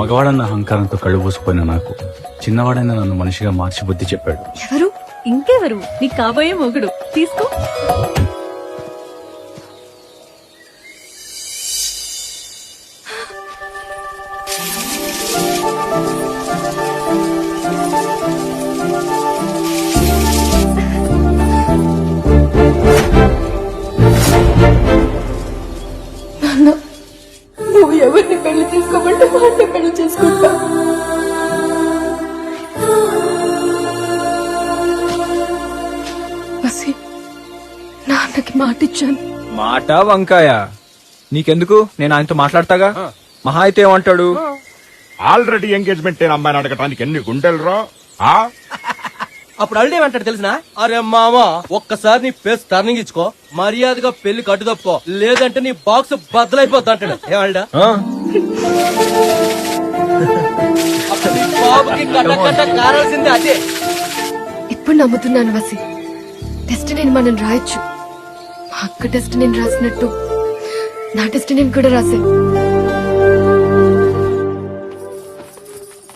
మగవాడన్న అహంకారంతో కళ్ళు మూసిపోయిన నాకు చిన్నవాడైన నన్ను మనిషిగా మార్చి బుద్ధి చెప్పాడు. ఎవరు? ఇంకెవరు? నీ కాబోయే మొగుడు. తీసుకో. నువ్వు ఎవరిని పెళ్లి చేసుకోమంటే వాడిని పెళ్లి చేసుకుంటా. నాన్నకి మాట ఇచ్చాను. మాట వంకాయ నీకెందుకు? నేను ఆయనతో మాట్లాడతాగా. మహా అయితే ఏమంటాడు? ఆల్రెడీ ఎంగేజ్మెంట్ అయిన అమ్మాయిని అడగటానికి ఎన్ని గుండెలు రా. అప్పుడు అల్లుడు ఏమంటాడు తెలిసిన? అరే మామా, ఒక్కసారి నీ ఫేస్ టర్నింగ్ ఇచ్చుకో, మర్యాదగా పెళ్లి కట్టుదప్పుకో, లేదంటే నీ బాక్స్ బద్దలైపోద్ది అంటాడు. ఏమంటా? బాబుకి కట్ట కారాల్సిందే అదే. ఇప్పుడు నమ్ముతున్నాను వసి, టెస్ట్ నేను మనం రాయొచ్చు. మా అక్క టెస్ట్ నేను రాసినట్టు నా టెస్ట్ నేను కూడా రాశాను.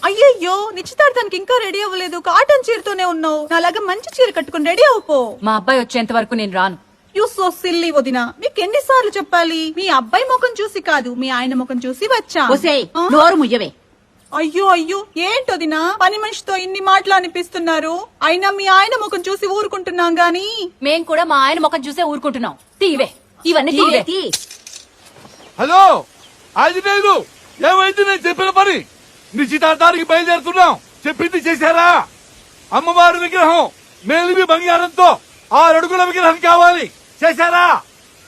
అయ్యయ్యో, నిశ్చితార్థానికి ఇంకా రెడీ అవ్వలేదు. కాటన్ చీరతోనే ఉన్నావు. అలాగే మంచి చీర కట్టుకుని రెడీ అవ్వపో. మా అబ్బాయి వచ్చేంత వరకు నేను రాను. యూ సో సిల్లీ వదినా. మీకు ఎన్నిసార్లు చెప్పాలి? మీ అబ్బాయి ముఖం చూసి కాదు, మీ ఆయన ముఖం చూసి వచ్చా. నోరు ముయ్యవే. అయ్యో అయ్యో, ఏంటొదినా పని మనిషితో ఇన్ని మాటలు అనిపిస్తున్నారు? అయినా మీ ఆయన ముఖం చూసి ఊరుకుంటున్నాం గాని మేం కూడా మా ఆయన ముఖం చూసే ఊరుకుంటున్నాం. తీవే ఇవన్నీ తీవే. హలో ఆంజనేయులు, ఏమైంది? నేను చెప్పిన పని నిశ్చితార్థానికి బయలుదేరుతున్నాం. చెప్పింది చేశారా? అమ్మవారి విగ్రహం మేలిమి బంగారంతో 6 అడుగుల విగ్రహం కావాలి. చేశారా?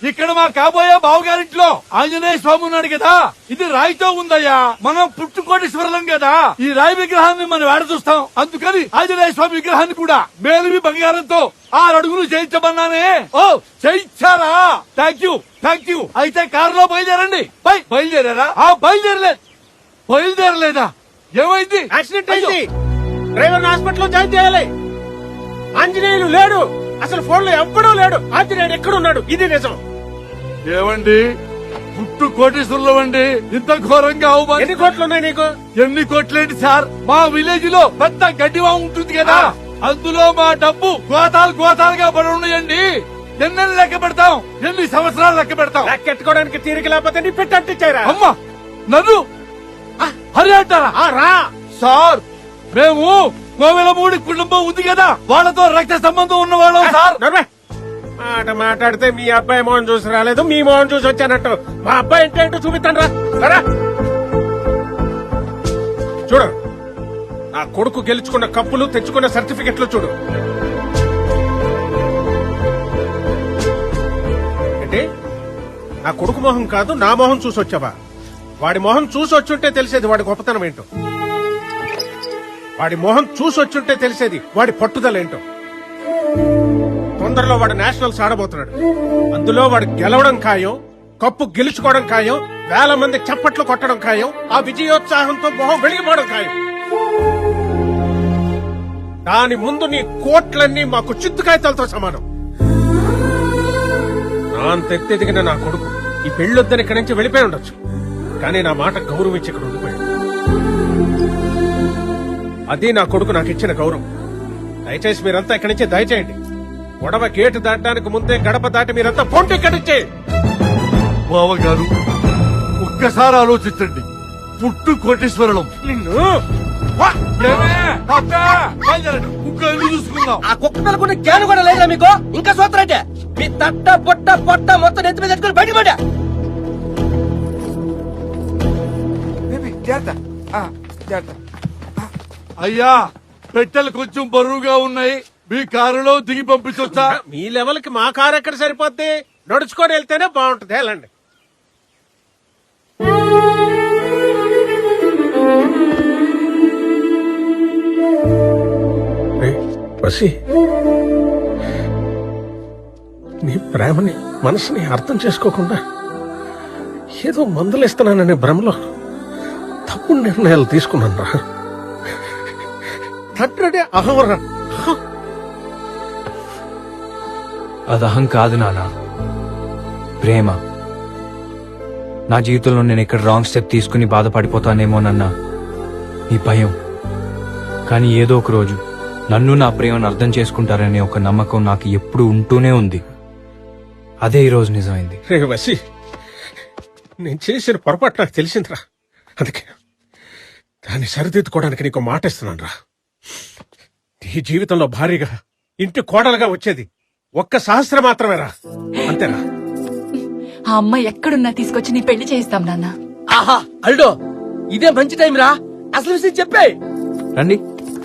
ఇక్కడ మా కాబోయే బావగారింట్లో ఆంజనేయ స్వామి ఉన్నాడు కదా, ఇది రాయితో ఉందయ్యా. మనం పుట్టుకోటేశ్వరం కదా, ఈ రాయి విగ్రహాన్ని మనం ఏడ చూస్తాం. అందుకని ఆంజనేయ స్వామి విగ్రహాన్ని కూడా మేలిమి బంగారంతో 6 అడుగులు చేయించమన్నానే. ఓ చేయించారా? Thank you. అయితే కారులో బయలుదేరండి. బయలుదేరారా? బయలుదేరలేదా? ఏమైంది? యాక్సిడెంట్ అయింది. డ్రైవర్ హాస్పిటల్లో జాయిన్ చేయాలి. ఆంజనేయులు లేడు, అసలు ఫోన్ లో ఎవ్వడూ లేడు. ఆంజనేయుడు ఎక్కడున్నాడు? ఇది నిజం. ఏవండి, పుట్టు కోటేశ్వరులు అండి, ఇంత ఘోరంగా ఎన్ని కోట్లు ఉన్నాయి నీకు? ఎన్ని కోట్లేంటి సార్? మా విలేజ్ లో పెద్ద గడ్డివా ఉంటుంది కదా, అందులో మా డబ్బు గోతాలుగా పడి ఉన్నాయండి. ఎన్నెన్ని లెక్క పెడతాం? ఎన్ని సంవత్సరాలు లెక్క పెడతాం? లెక్కెట్టుకోవడానికి తీరిక లేకపోతే నీ పెట్టంటిచ్చారా? అమ్మా, నన్ను హరి అంటారా? రా సార్, మేము కోవెలమూడి కుటుంబం ఉంది కదా, వాళ్ళతో రక్త సంబంధం ఉన్నవాళ్ళం సార్. మాట మాట్లాడితే మీ అబ్బాయి మోహన్ చూసి రాలేదు, మీ మోహన్ చూసి వచ్చానట్టు. మా అబ్బాయి ఏంటో చూపిస్తాను రా. చూడు, నా కొడుకు గెలుచుకున్న కప్పులు, తెచ్చుకున్న సర్టిఫికెట్లు చూడు. ఏంటి, నా కొడుకు మొహం కాదు, నా మొహం చూసి వచ్చావా? వాడి మొహం చూసి వచ్చుంటే తెలిసేది వాడి గొప్పతనం ఏంటో. వాడి మొహం చూసి వచ్చుంటే తెలిసేది వాడి పట్టుదల ఏంటో. తొందరలో వాడు నేషనల్స్ ఆడబోతున్నాడు. అందులో వాడు గెలవడం ఖాయం, కప్పు గెలుచుకోవడం ఖాయం, 1000 మంది చప్పట్లు కొట్టడం ఖాయం, ఆ విజయోత్సాహంతో మొహం వెలిగిపోవడం ఖాయం. దాని ముందు నీ కోట్లన్నీ మాకు చిత్తుకాయతలతో సమానం. నా అంత ఎత్తెదిగిన నా కొడుకు ఈ పెళ్ళొద్దని ఇక్కడి నుంచి వెళ్ళిపోయి ఉండొచ్చు, కానీ నా మాట గౌరవం ఇచ్చి ఇక్కడ ఉండిపోయాడు. అది నా కొడుకు నాకు ఇచ్చిన గౌరవం. దయచేసి మీరంతా ఇక్కడి నుంచి దయచేయండి. గొడవ గేటు దాటడానికి ముందే గడప దాటి మీరంతా పొంటి ఇక్కడి నుంచి. బావగారు, ఒక్కసారి ఆలోచించండి. పుట్టు కోటేశ్వరం నిన్ను చూసుకుందాం. ఆ కుక్క పిల్లకున్న జ్ఞానం కూడా లేదా మీకు? ఇంకా సూత్రంటే మీ తట్ట పొట్ట మొత్తం నెత్తి మీద తెచ్చుకుని బయట పడ్డా. అయ్యా, పెట్టెలు కొంచెం బరువుగా ఉన్నాయి, మీ కారులో దిగి పంపించొచ్చా? మీ లెవెల్ కి మా కారు ఎక్కడ సరిపోద్ది? నడుచుకొని వెళ్తేనే బాగుంటుంది. వెళ్ళండి. నీ ప్రేమని, మనసుని అర్థం చేసుకోకుండా ఏదో మందులేస్తున్నాననే భ్రమలో తప్పుడు నిర్ణయాలు తీసుకున్నాను రా. తండ్రి అహంరా. అది అహం కాదు నాన్న, ప్రేమ. నా జీవితంలో నేను ఇక్కడ రాంగ్ స్టెప్ తీసుకుని బాధపడిపోతానేమోనన్న ఈ భయం. కానీ ఏదో ఒక రోజు నన్ను నా ప్రేమను అర్థం చేసుకుంటారనే ఒక నమ్మకం నాకు ఎప్పుడు ఉంటూనే ఉంది. అదే ఈ రోజు నిజమైంది. రే వసి, నేను చేసిన పొరపాటు నాకు తెలిసిందిరా. అందుకే దాన్ని సరిదిద్దుకోవడానికి నీకు మాట ఇస్తున్నాను రా. నీ జీవితంలో భారీగా ఇంటి కోడలుగా వచ్చేది ఒక్క సహస్రం మాత్రమేరా. అంతేరా? ఆ అమ్మాయి ఎక్కడున్నా తీసుకొచ్చి నీ పెళ్లి చేయిస్తాం నాన్న. ఆహా అల్డో, ఇదే మంచి టైం రా. అసలు విషయం చెప్పే. రండి,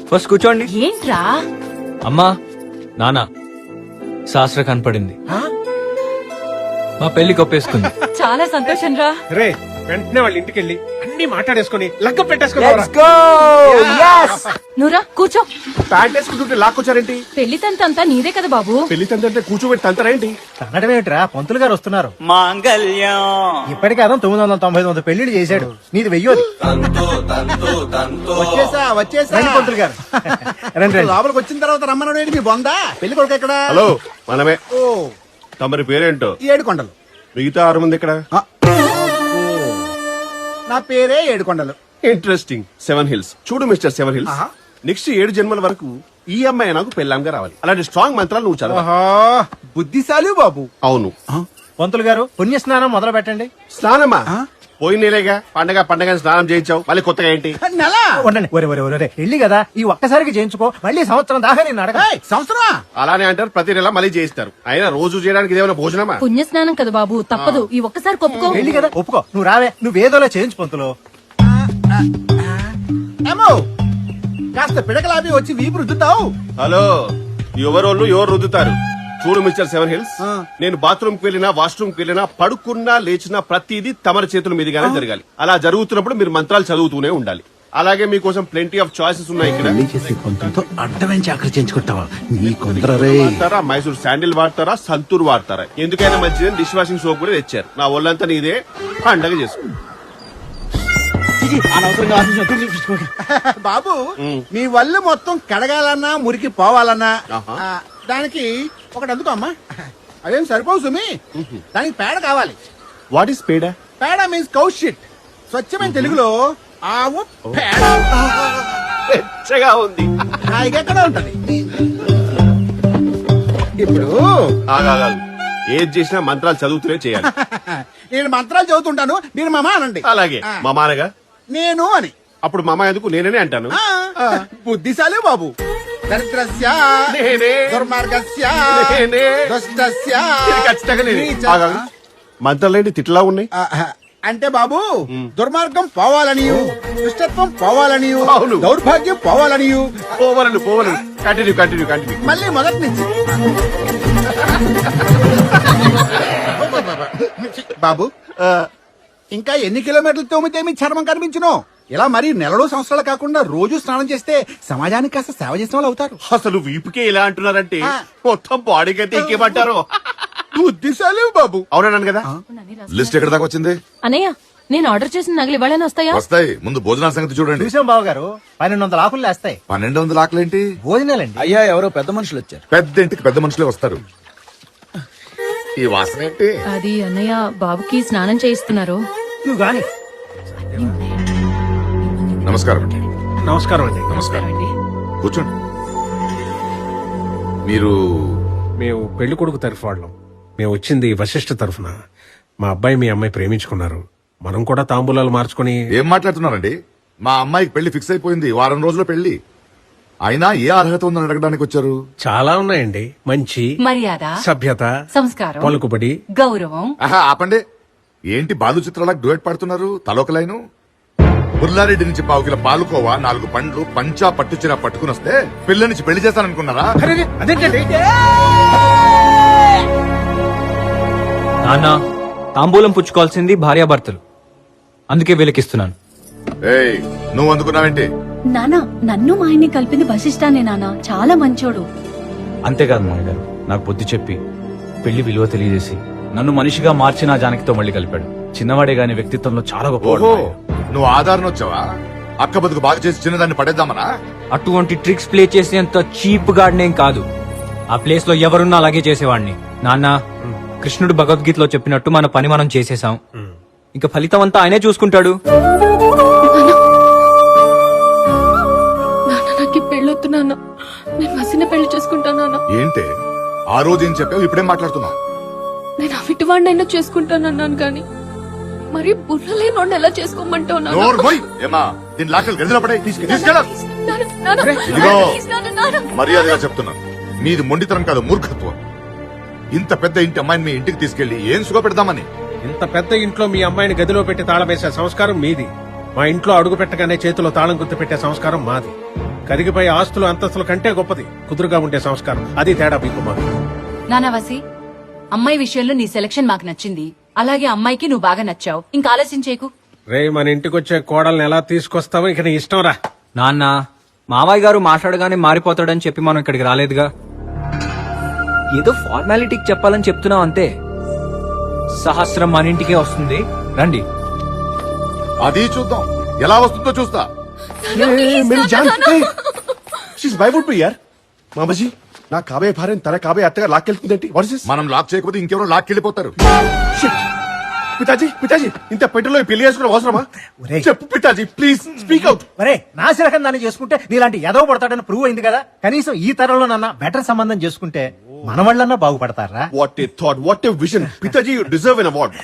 ఫస్ట్ కూర్చోండి. ఏంట్రా? అమ్మా, నాన్న, శాస్త్ర కనపడింది. మా పెళ్లి కొప్పేసుకుంది. చాలా సంతోషం రా. రే, వెంటనే వాళ్ళ ఇంటికి వెళ్ళి అన్ని మాట్లాడేసుకుని లగ్గం పెట్టేసుకున్నారా? నువ్వురా కూర్చో. ప్యాంట్ వేసుకుంటుంటే లాక్కొచ్చారేంటి? పెళ్లి తంతంతా నీదే కదా బాబు. పెళ్లి తండ్రి కూర్చోబెట్టి తంతరేంటి? తనడమేమిట్రా, పంతులు గారు వస్తున్నారు. ఇప్పటికే అదం 999 పెళ్లిళ్ళు చేశాడు, నీది వెయ్యోది. వచ్చేసా పంతులు గారు. రండి లోపలికి వచ్చిన తర్వాత రమ్మన్నాడు. మీ బొందా పెళ్లి కొడుకు ఎక్కడ? హలో, మనమే. ఓ, తమరి పేరేంటో? 7 కొండలు. మిగతా 6 మంది ఇక్కడ. నా పేరే 7 కొండలు. ఇంట్రెస్టింగ్. 7 హిల్స్. చూడు మిస్టర్ 7 హిల్స్, నెక్స్ట్ 7 జన్మల వరకు ఈ అమ్మాయి నాకు పెళ్ళాంగా రావాలి. అలాంటి స్ట్రాంగ్ మంత్రాలు నువ్వు చదవ. బుద్ధిశాలి బాబు. అవును. పంతులు గారు, పుణ్య స్నానం మొదలు పెట్టండి. స్నానమా? పోయిన నెలేగా పండగ స్నానం చేయించావు, మళ్ళీ కొత్తగా ఏంటి? ఉండండి. ఒరే పెళ్లి కదా, ఈ ఒక్కసారికి చేయించుకో, మళ్ళీ సంవత్సరం దాకా నేను అడగ. సంవత్సరమా? అలానే అంటారు, ప్రతి నెల మళ్ళీ చేయిస్తారు. అయినా రోజు చేయడానికి ఇదేమైనా భోజనమా? పుణ్యస్నానం కదా బాబు, తప్పదు. ఈ ఒక్కసారి కొప్పుకో. పెళ్లి కదా, ఒప్పుకో. నువ్వు రావే, నువ్వేదోలా చేయించు పంతులు. ఏమో కాస్త పిడకలాపి వచ్చి వీపు రుద్దుతావు. హలో, ఎవరోళ్ళు ఎవరు రుద్దుతారు? చూడు మిస్టర్ 7 హిల్స్, నేను బాత్రూమ్ కి వెళ్ళినా వాష్రూమ్ కి వెళ్ళినా పడుకున్నా లేచినా ప్రతిదీ తమరి చేతుల మీదుగానే జరగాలి. అలా జరుగుతున్నప్పుడు మీరు మంత్రాలు చదువుతూనే ఉండాలి. అలాగే మీకోసం ప్లెంటీ ఆఫ్ చాయిసెస్ ఉన్నాయి ఇక్కడ. అడ్డమైన చాకరీ చేయించుకుంటావా? వాడతారా, మైసూర్ శాండిల్ వాడతారా, సంతూర్ వాడతారా? ఎందుకైనా మంచిదని డిష్ వాషింగ్ సోప్ కూడా తెచ్చారు. నా ఒళ్ళంతా నీదే, పండగ చేసుకో. బాబు, మీ వల్లు మొత్తం కడగాలన్నా మురికి పోవాలన్నా దానికి ఒకటి అందుకో అమ్మా. అదేం సరిపోవు సుమి, దానికి పేడ కావాలి. వాట్ ఈస్ పేడ? పేడ మీన్స్ కౌ షిట్. స్వచ్ఛమైన తెలుగులో ఆవు పేడ. పెచ్చగా ఉంది. ఎక్కడ ఉంటది ఇప్పుడు? ఆగాగాగు. ఏది చేసినా మంత్రాలు చదువుతూనే చేయాలి. నేను మంత్రాలు చదువుతుంటాను, మీరు మమా అనండి. అలాగే. మమానగా నేను అని. అప్పుడు మామ ఎందుకు నేనే అంటాను. బుద్ధిశాలి బాబు. దరిద్రస్య నేనే. దుర్మార్గస్య నేనే. దుష్టస్య ఇది ఖచ్చితంగా నేనే. నీచ. ఆగాగు. మంత్రాలేంటి తిట్లా ఉన్నాయి? అంటే బాబు, దుర్మార్గం పోవాలని, దుష్టత్వం పోవాలని, అవును. దౌర్భాగ్యం పోవాలని. పోవాలని. కంటిన్యూ. మళ్ళీ మొదటి నుంచి. బాబు, ఇంకా ఎన్ని కిలోమీటర్లు తోమితే మీ చర్మం కనిపించును? ఇలా మరి నెలలో సంవత్సరాలు కాకుండా రోజు స్నానం చేస్తే సమాజానికి కాస్త సేవ చేసిన వాళ్ళు అవుతారు. అసలు వీపుకే ఇలా అంటున్నారంటే మొత్తం బాడీకి అయితే ఇంకేమంటారు? బుద్ధిశాలి బాబు. అవునన్నాను కదా. లిస్ట్ ఎక్కడ దాకా వచ్చింది? అన్నయ్య, నేను ఆర్డర్ చేసిన నగలు ఇవ్వాలని వస్తాయా? వస్తాయి. ముందు భోజనాల సంగతి చూడండి. చూసాం బాబు గారు, 1200 ఆకులు లేస్తాయి. 1200 ఆకలేంటి? భోజనాలండి. అయ్యా, ఎవరో పెద్ద మనుషులు వచ్చారు. పెద్ద ఇంటికి పెద్ద మనుషులే వస్తారు. ఈ వాసన ఏంటి? అది అన్నయ్య బాబుకి స్నానం చేయిస్తున్నారు. నువ్వు గాని. నమస్కారం అండి. నమస్కారం అండి. నమస్కారం. కూర్చోండి. మీరు మేము పెళ్లి కొడుకు తరఫు వాళ్ళం. మేము వచ్చింది వశిష్ఠ తరఫున. మా అబ్బాయి మీ అమ్మాయి ప్రేమించుకున్నారు. మనం కూడా తాంబూలాలు మార్చుకుని. ఏం మాట్లాడుతున్నారండి? మా అమ్మాయికి పెళ్లి ఫిక్స్ అయిపోయింది. వారం రోజుల్లో పెళ్లి. అయినా ఏ అర్హత ఉందని అడగడానికి వచ్చారు? చాలా ఉన్నాయండి. మంచి మర్యాద, సభ్యత, సంస్కారం, పలుకుబడి, గౌరవం. ఆహా, ఆపండి. ఏంటి బాలు చిత్రాలకు డ్యూయట్ పాడుతున్నారు? తలొక లైను. బుల్లారెడ్డి నుంచి పావుకిల పాలుకోవా, 4 పండ్లు, పంచా పట్టుచీర పట్టుకుని వస్తే పిల్ల నుంచి పెళ్లి చేస్తాననుకున్నారా? అదేంటండి? నాన్న, తాంబూలం పుచ్చుకోవాల్సింది భార్యాభర్తలు, అందుకే వీళ్ళకిస్తున్నాను. ఏయ్, నువ్వు అందుకున్నావేంటి? నానా, నన్ను మా ఆయన్ని కలిపింది వశిష్ఠానే నాన్న. చాలా మంచోడు. అంతేకాదు మామయ్య గారు, నాకు బుద్ధి చెప్పి పెళ్లి విలువ తెలియజేసి నన్ను మనిషిగా మార్చి నా జానకితో మళ్ళీ కలిపాడు. చిన్నవాడే గాని వ్యక్తిత్వంలో చాలా గొప్పవాడు. ఓహో, నువ్వు ఆధారణ వచ్చావా? అక్క బతుకు బాగా చేసి చిన్నదాన్ని పడేద్దామనా? అటువంటి ట్రిక్స్ ప్లే చేసేంత చీప్ గాడినేం కాదు. ఆ ప్లేస్ లో ఎవరున్నా అలాగే చేసేవాడిని. నాన్న, కృష్ణుడు భగవద్గీతలో చెప్పినట్టు మన పని మనం చేసేసాం. ఇంకా ఫలితం అంతా ఆయనే చూసుకుంటాడు. నాన్న నాకు పెళ్ళొద్దు నాన్న, నేను వసిన పెళ్లి చేసుకుంటాను నాన్న. ఏంటే ఆ రోజు ఏం చెప్పావు ఇప్పుడేం మాట్లాడుతున్నావు? నేను అవిటివాడినైనా చేసుకుంటానన్నాను కానీ మరి బుర్రలేనోడిని ఎలా చేసుకోమంటావు నాన్న? నోరు మూయ్. ఏమా దీని లాకలు గదిలో పడే తీసుకెళ్ళ. నాన్న, నాన్న, ఇదిగో. ప్లీజ్ నాన్న, నాన్న. మర్యాదగా చెప్తున్నాను, మీది మొండితనం కాదు, మూర్ఖత్వం. ఇంత పెద్ద ఇంటి అమ్మాయిని మీ ఇంటికి తీసుకెళ్లి ఏం సుఖ పెడదామని? ఇంత పెద్ద ఇంట్లో మీ అమ్మాయిని గదిలో పెట్టి తాళం వేసే సంస్కారం మీది. మా ఇంట్లో అడుగు పెట్టగానే చేతిలో తాళం గుర్తు పెట్టే సంస్కారం మాది. కరిగిపోయే ఆస్తులు అంతస్తుల కంటే గొప్పది కుదురుగా ఉండే సంస్కారం. అది తేడా మీకు మాకు. నానావాసి, అమ్మాయి విషయంలో నీ సెలక్షన్ మాకు నచ్చింది. అలాగే అమ్మాయికి నువ్వు బాగా నచ్చావు. ఇంకా ఆలస్యం చేయకు. రే, మన ఇంటికి వచ్చే కోడల్ని ఎలా తీసుకొస్తావో ఇక నీ ఇష్టం రా. నాన్న, మావయ్య గారు మాట్లాడగానే మారిపోతాడని చెప్పి మనం ఇక్కడికి రాలేదుగా. ఏదో ఫార్మాలిటీకి చెప్పాలని చెప్తున్నాం అంతే. సహస్రం మన ఇంటికే వస్తుంది, రండి. అది చూద్దాం, ఎలా వస్తుందో చూస్తా. యార్ మామజీ, నా కాబోయే భార్యను తన కాబోయే అత్తగా లాక్కెళ్తుందేంటి? మనం లాక్ చేయకపోతే ఇంకెవరో లాక్కెళ్ళిపోతారు. పితాజీ, పితాజీ, ఇంత పెట్టెలో పెళ్లి చేసుకోవడం అవసరమా? చెప్పు పితాజీ, ప్లీజ్ స్పీక్ అవుట్. మరే నాశరకం దాన్ని చేసుకుంటే నీలాంటి ఎదవ పడతాడని ప్రూవ్ అయింది కదా. కనీసం ఈ తరంలో నన్న బెటర్ సంబంధం చేసుకుంటే మన వాళ్ళన్నా బాగుపడతారా? What a thought, what a vision. Pitaji, you deserve an award.